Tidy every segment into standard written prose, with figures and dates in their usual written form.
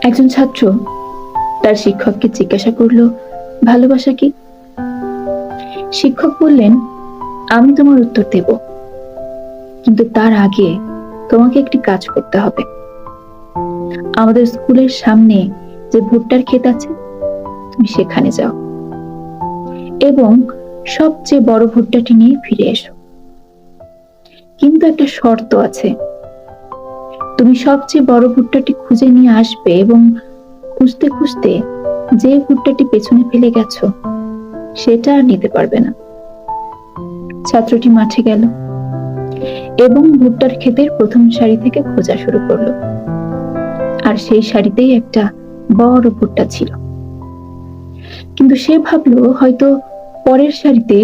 একজন ছাত্র তার শিক্ষককে জিজ্ঞাসা করলো, ভালোবাসা কি? শিক্ষক বললেন, আমি তোমার উত্তর দেব, কিন্তু তার আগে তোমাকে একটি কাজ করতে হবে। আমাদের স্কুলের সামনে যে ভুট্টার ক্ষেত আছে, তুমি সেখানে যাও এবং সবচেয়ে বড় ভুট্টাটি নিয়ে ফিরে এসো। কিন্তু একটা শর্ত আছে, তুমি সবচেয়ে বড় ভুট্টাটি খুঁজে নিয়ে আসবে এবং খুঁজতে খুঁজতে যে ভুট্টাটি পেছনে ফেলে গেছো সেটা আর নিতে পারবে না। ছাত্রটি মাঠে গেল এবং ভুট্টার ক্ষেতের প্রথম সারি থেকে খোঁজা শুরু করলো। আর সেই সারিতেই একটা বড় ভুট্টা ছিল। কিন্তু সে ভাবলো হয়তো পরের সারিতে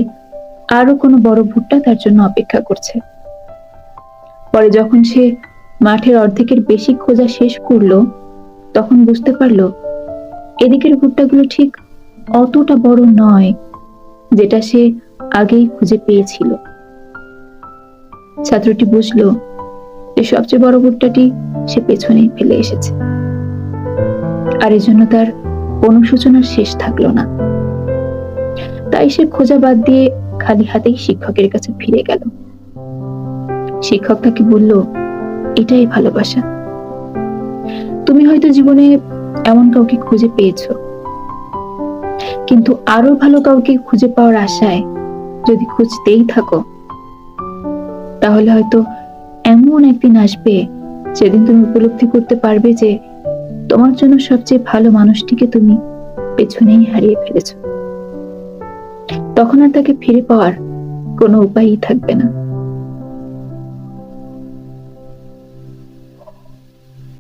আরো কোনো বড় ভুট্টা তার জন্য অপেক্ষা করছে। পরে যখন সে মাঠের অর্ধেকের বেশি খোঁজা শেষ করলো, তখন বুঝতে পারলো এদিকের ভুট্টাগুলো ঠিক অতটা বড় নয় যেটা সে আগেই খুঁজে পেয়েছিল। ছাত্রটি বুঝলো যে সবচেয়ে বড় ভুট্টাটি সে পেছনেই ফেলে এসেছে, আর এজন্য তার অনুশোচনার শেষ থাকলো না। তাই সে খোঁজা বাদ দিয়ে খালি হাতেই শিক্ষকের কাছে ফিরে গেল। শিক্ষক তাকে বলল, এটাই ভালোবাসা। তুমি হয়তো জীবনে এমন কাউকে খুঁজে পেয়েছো, কিন্তু আরো ভালো কাউকে খুঁজে পাওয়ার আশায় যদি খুঁজতেই থাকো, তাহলে হয়তো এমন একদিন আসবে যেদিন তুমি উপলব্ধি করতে পারবে যে তোমার জন্য সবচেয়ে ভালো মানুষটিকে তুমি পেছনেই হারিয়ে ফেলেছো। তখন আর তাকে ফিরে পাওয়ার কোনো উপায়ই থাকবে না।